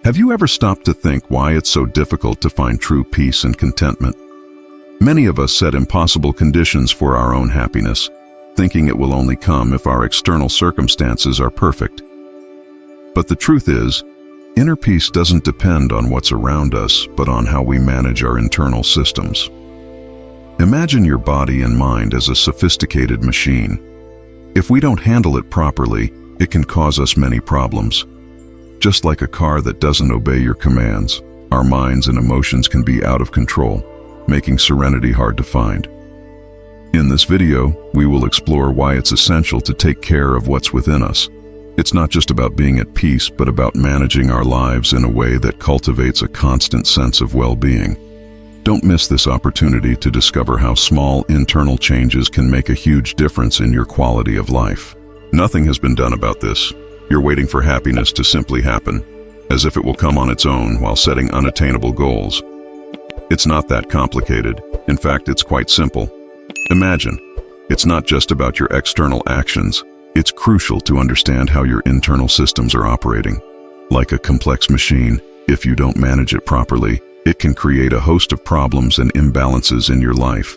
Have you ever stopped to think why it's so difficult to find true peace and contentment? Many of us set impossible conditions for our own happiness, thinking it will only come if our external circumstances are perfect. But the truth is, inner peace doesn't depend on what's around us, but on how we manage our internal systems. Imagine your body and mind as a sophisticated machine. If we don't handle it properly, it can cause us many problems. Just like a car that doesn't obey your commands, our minds and emotions can be out of control, making serenity hard to find. In this video, we will explore why it's essential to take care of what's within us. It's not just about being at peace, but about managing our lives in a way that cultivates a constant sense of well-being. Don't miss this opportunity to discover how small internal changes can make a huge difference in your quality of life. Nothing has been done about this. You're waiting for happiness to simply happen, as if it will come on its own while setting unattainable goals. It's not that complicated. In fact, it's quite simple. Imagine, it's not just about your external actions. It's crucial to understand how your internal systems are operating. Like a complex machine, if you don't manage it properly, it can create a host of problems and imbalances in your life.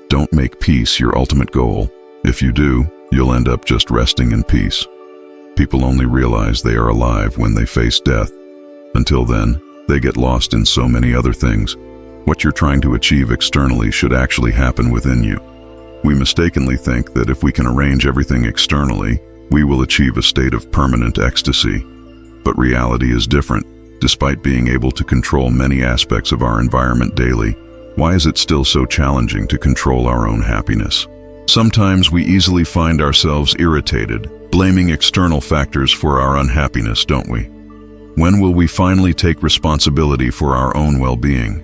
Don't make peace your ultimate goal. If you do, you'll end up just resting in peace. People only realize they are alive when they face death. Until then, they get lost in so many other things. What you're trying to achieve externally should actually happen within you. We mistakenly think that if we can arrange everything externally, we will achieve a state of permanent ecstasy. But reality is different. Despite being able to control many aspects of our environment daily, why is it still so challenging to control our own happiness? Sometimes we easily find ourselves irritated, blaming external factors for our unhappiness, don't we? When will we finally take responsibility for our own well-being?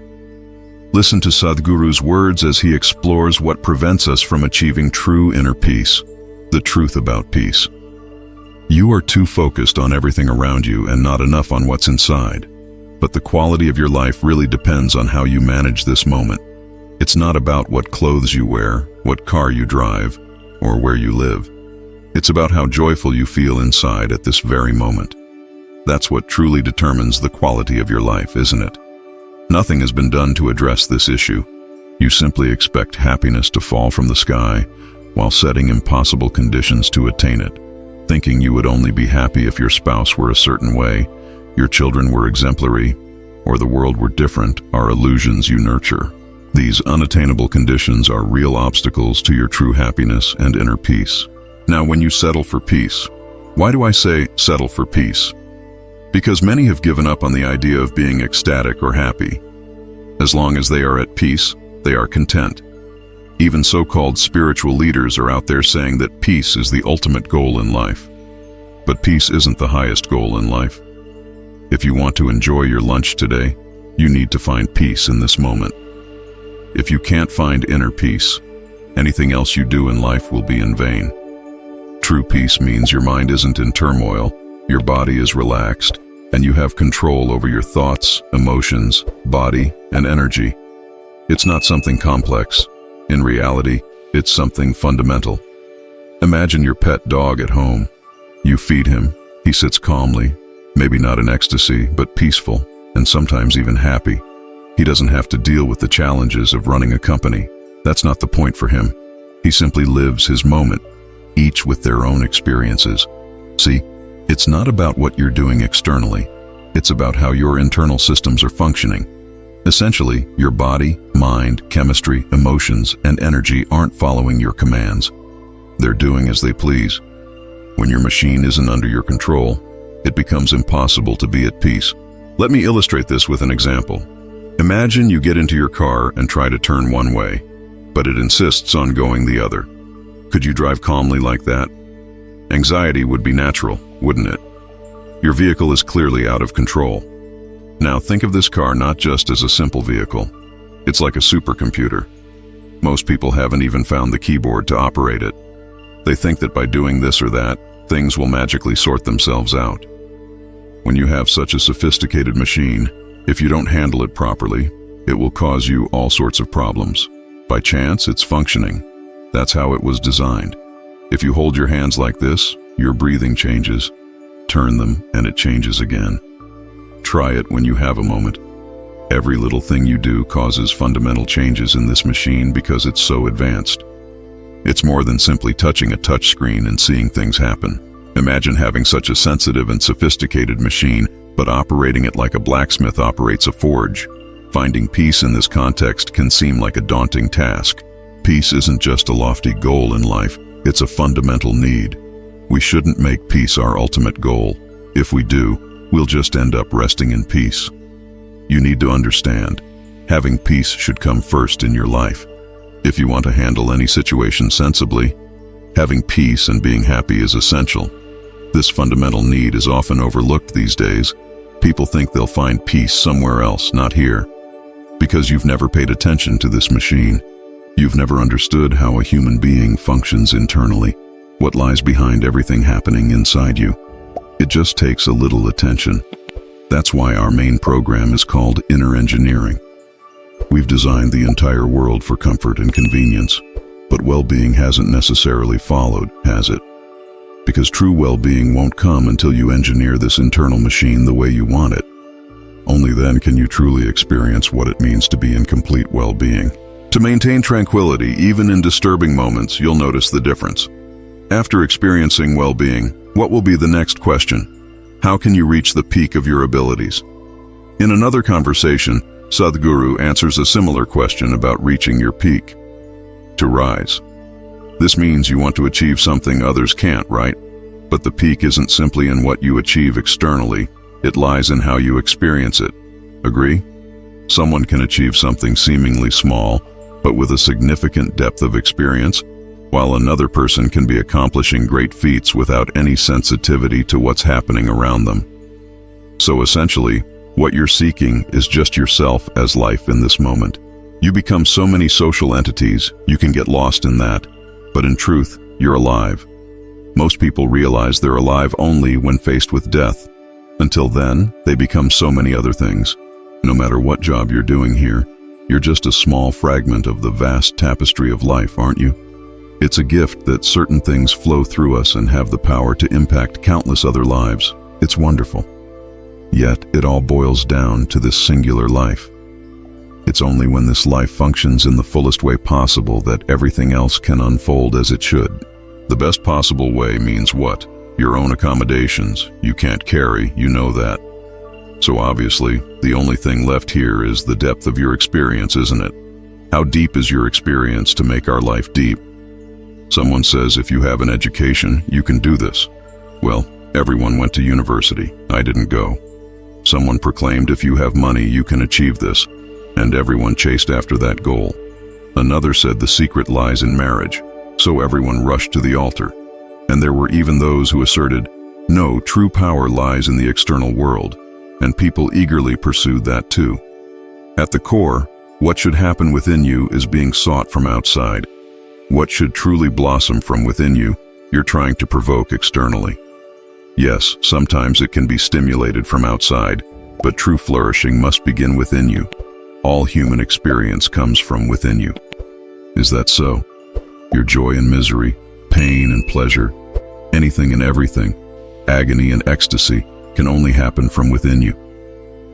Listen to Sadhguru's words as he explores what prevents us from achieving true inner peace, the truth about peace. You are too focused on everything around you and not enough on what's inside. But the quality of your life really depends on how you manage this moment. It's not about what clothes you wear, what car you drive, or where you live. It's about how joyful you feel inside at this very moment. That's what truly determines the quality of your life, isn't it? Nothing has been done to address this issue. You simply expect happiness to fall from the sky while setting impossible conditions to attain it. Thinking you would only be happy if your spouse were a certain way, your children were exemplary, or the world were different are illusions you nurture. These unattainable conditions are real obstacles to your true happiness and inner peace. Now, when you settle for peace, why do I say settle for peace? Because many have given up on the idea of being ecstatic or happy. As long as they are at peace, they are content. Even so-called spiritual leaders are out there saying that peace is the ultimate goal in life. But peace isn't the highest goal in life. If you want to enjoy your lunch today, you need to find peace in this moment. If you can't find inner peace, anything else you do in life will be in vain. True peace means your mind isn't in turmoil, your body is relaxed, and you have control over your thoughts, emotions, body, and energy. It's not something complex. In reality, it's something fundamental. Imagine your pet dog at home. You feed him, he sits calmly, maybe not in ecstasy, but peaceful, and sometimes even happy. He doesn't have to deal with the challenges of running a company. That's not the point for him. He simply lives his moment, each with their own experiences. See, it's not about what you're doing externally. It's about how your internal systems are functioning. Essentially, your body, mind, chemistry, emotions, and energy aren't following your commands. They're doing as they please. When your machine isn't under your control, it becomes impossible to be at peace. Let me illustrate this with an example. Imagine you get into your car and try to turn one way, but it insists on going the other. Could you drive calmly like that? Anxiety would be natural, wouldn't it? Your vehicle is clearly out of control. Now think of this car not just as a simple vehicle. It's like a supercomputer. Most people haven't even found the keyboard to operate it. They think that by doing this or that, things will magically sort themselves out. When you have such a sophisticated machine, if you don't handle it properly, it will cause you all sorts of problems. By chance, it's functioning. That's how it was designed. If you hold your hands like this, your breathing changes. Turn them, and it changes again. try it when you have a moment. Every little thing you do causes fundamental changes in this machine because it's so advanced. It's more than simply touching a touchscreen and seeing things happen. Imagine having such a sensitive and sophisticated machine, but operating it like a blacksmith operates a forge. Finding peace in this context can seem like a daunting task. Peace isn't just a lofty goal in life, it's a fundamental need. We shouldn't make peace our ultimate goal. If we do, we'll just end up resting in peace. You need to understand, having peace should come first in your life. If you want to handle any situation sensibly, having peace and being happy is essential. This fundamental need is often overlooked these days. People think they'll find peace somewhere else, not here. Because you've never paid attention to this machine. You've never understood how a human being functions internally, what lies behind everything happening inside you. It just takes a little attention. That's why our main program is called Inner Engineering. We've designed the entire world for comfort and convenience, but well-being hasn't necessarily followed, has it? Because true well-being won't come until you engineer this internal machine the way you want it. Only then can you truly experience what it means to be in complete well-being. To maintain tranquility, even in disturbing moments, you'll notice the difference. After experiencing well-being, what will be the next question? How can you reach the peak of your abilities? In another conversation, Sadhguru answers a similar question about reaching your peak. To rise. This means you want to achieve something others can't, right? But the peak isn't simply in what you achieve externally, it lies in how you experience it. Agree? Someone can achieve something seemingly small, but with a significant depth of experience, while another person can be accomplishing great feats without any sensitivity to what's happening around them. So essentially, what you're seeking is just yourself as life in this moment. You become so many social entities, you can get lost in that, but in truth, you're alive. Most people realize they're alive only when faced with death. Until then, they become so many other things. No matter what job you're doing here, you're just a small fragment of the vast tapestry of life, aren't you? It's a gift that certain things flow through us and have the power to impact countless other lives. It's wonderful. Yet, it all boils down to this singular life. It's only when this life functions in the fullest way possible that everything else can unfold as it should. The best possible way means what? Your own accommodations. You can't carry, you know that. So obviously, the only thing left here is the depth of your experience, isn't it? How deep is your experience to make our life deep? Someone says if you have an education, you can do this. Well, everyone went to university. I didn't go. Someone proclaimed if you have money, you can achieve this, and everyone chased after that goal. Another said the secret lies in marriage, so everyone rushed to the altar. And there were even those who asserted, no, true power lies in the external world, and people eagerly pursued that too. At the core, what should happen within you is being sought from outside. What should truly blossom from within you, you're trying to provoke externally. Yes, sometimes it can be stimulated from outside, but true flourishing must begin within you. All human experience comes from within you. Is that so? Your joy and misery, pain and pleasure, anything and everything, agony and ecstasy can only happen from within you.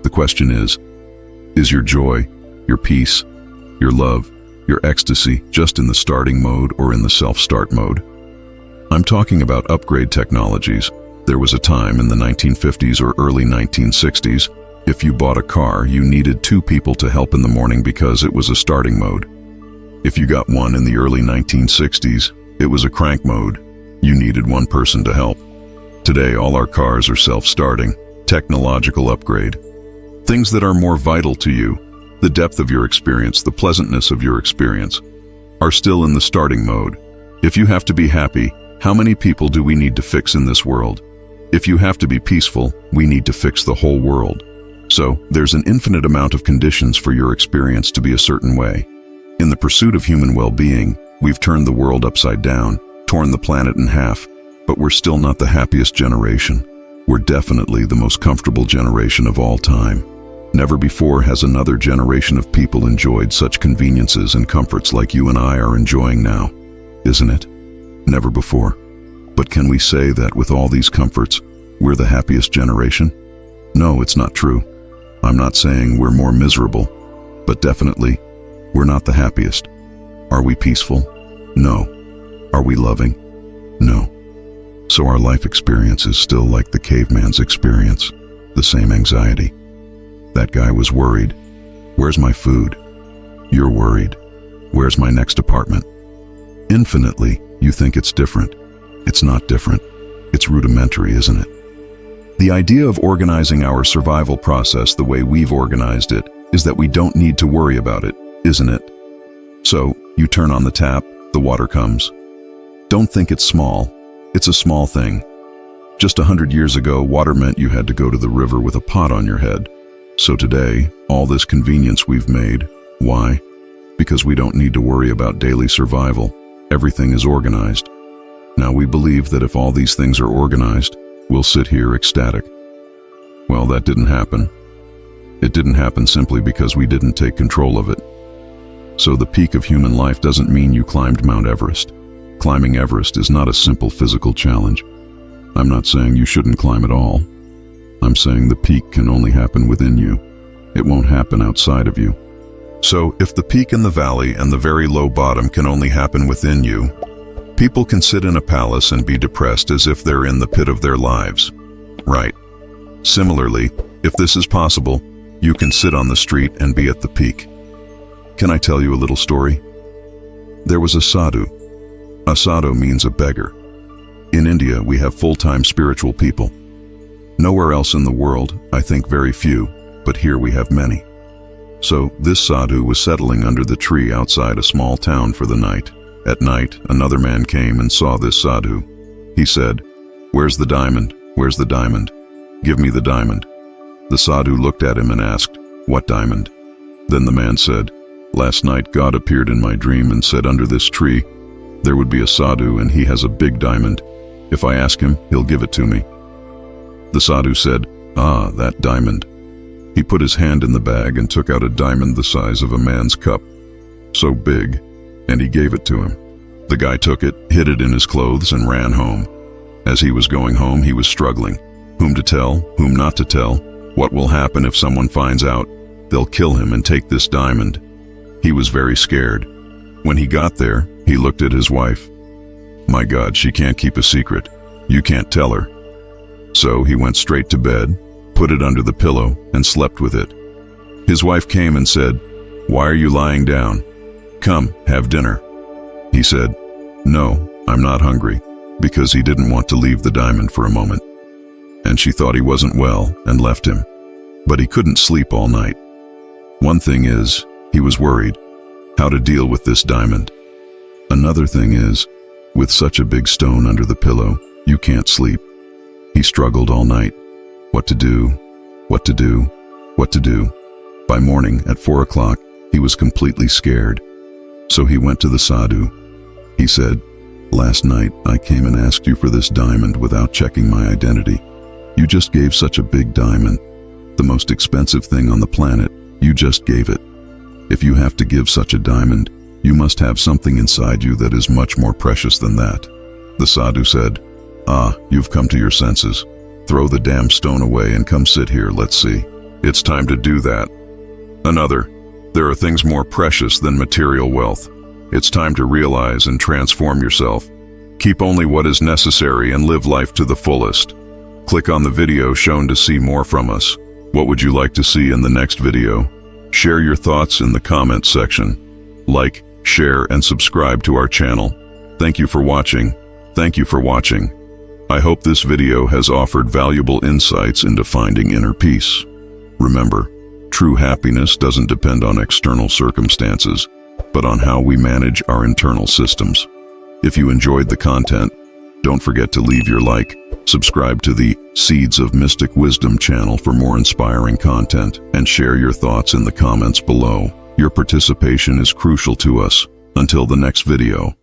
The question is your joy, your peace, your love, your ecstasy just in the starting mode or in the self-start mode? I'm talking about upgrade technologies. There was a time in the 1950s or early 1960s, if you bought a car, you needed two people to help in the morning because it was a starting mode. If you got one in the early 1960s, it was a crank mode. You needed one person to help. Today, all our cars are self-starting, technological upgrade. Things that are more vital to you, the depth of your experience, the pleasantness of your experience, are still in the starting mode. If you have to be happy, how many people do we need to fix in this world? If you have to be peaceful, we need to fix the whole world. So, there's an infinite amount of conditions for your experience to be a certain way. In the pursuit of human well-being, we've turned the world upside down, torn the planet in half, but we're still not the happiest generation. We're definitely the most comfortable generation of all time. Never before has another generation of people enjoyed such conveniences and comforts like you and I are enjoying now, isn't it? Never before. But can we say that with all these comforts, we're the happiest generation? No, it's not true. I'm not saying we're more miserable, but definitely, we're not the happiest. Are we peaceful? No. Are we loving? No. So our life experience is still like the caveman's experience, the same anxiety. That guy was worried. Where's my food? You're worried. Where's my next apartment? Infinitely, you think it's different. It's not different. It's rudimentary, isn't it? The idea of organizing our survival process the way we've organized it is that we don't need to worry about it, isn't it? So, you turn on the tap, the water comes. Don't think it's small. It's a small thing. Just 100 years ago, water meant you had to go to the river with a pot on your head. So today, all this convenience we've made, why? Because we don't need to worry about daily survival. Everything is organized. Now we believe that if all these things are organized, we'll sit here ecstatic. Well, that didn't happen. It didn't happen simply because we didn't take control of it. So the peak of human life doesn't mean you climbed Mount Everest. Climbing Everest is not a simple physical challenge. I'm not saying you shouldn't climb at all. I'm saying the peak can only happen within you. It won't happen outside of you. So if the peak and the valley and the very low bottom can only happen within you, people can sit in a palace and be depressed as if they're in the pit of their lives. Right. Similarly, if this is possible, you can sit on the street and be at the peak. Can I tell you a little story? There was a sadhu. A sadhu means a beggar. In India, we have full-time spiritual people. Nowhere else in the world, I think very few, but here we have many. So this sadhu was settling under the tree outside a small town for the night. At night, another man came and saw this sadhu. He said, "Where's the diamond? Where's the diamond? Give me the diamond." The sadhu looked at him and asked, "What diamond?" Then the man said, "Last night God appeared in my dream and said under this tree, there would be a sadhu and he has a big diamond. If I ask him, he'll give it to me." The sadhu said, "Ah, that diamond." He put his hand in the bag and took out a diamond the size of a man's cup, so big, and he gave it to him. The guy took it, hid it in his clothes, and ran home. As he was going home, he was struggling. Whom to tell, whom not to tell? What will happen if someone finds out? They'll kill him and take this diamond. He was very scared. When he got there, he looked at his wife. My God, she can't keep a secret. You can't tell her. So he went straight to bed, put it under the pillow, and slept with it. His wife came and said, "Why are you lying down? Come, have dinner." He said, "No, I'm not hungry," because he didn't want to leave the diamond for a moment. And she thought he wasn't well and left him. But he couldn't sleep all night. One thing is, he was worried how to deal with this diamond. Another thing is, with such a big stone under the pillow, you can't sleep. He struggled all night. What to do, what to do, what to do. By morning, at 4 o'clock, he was completely scared. So he went to the sadhu. He said, "Last night I came and asked you for this diamond without checking my identity. You just gave such a big diamond, the most expensive thing on the planet. You just gave it. If you have to give such a diamond, you must have something inside you that is much more precious than that." The sadhu said, "Ah, you've come to your senses. Throw the damn stone away and come sit here, let's see. It's time to do that." Another, there are things more precious than material wealth. It's time to realize and transform yourself. Keep only what is necessary and live life to the fullest. Click on the video shown to see more from us. What would you like to see in the next video? Share your thoughts in the comments section. Like, share, and subscribe to our channel. Thank you for watching. Thank you for watching. I hope this video has offered valuable insights into finding inner peace. Remember, true happiness doesn't depend on external circumstances, but on how we manage our internal systems. If you enjoyed the content, don't forget to leave your like, subscribe to the Seeds of Mystic Wisdom channel for more inspiring content, and share your thoughts in the comments below. Your participation is crucial to us. Until the next video.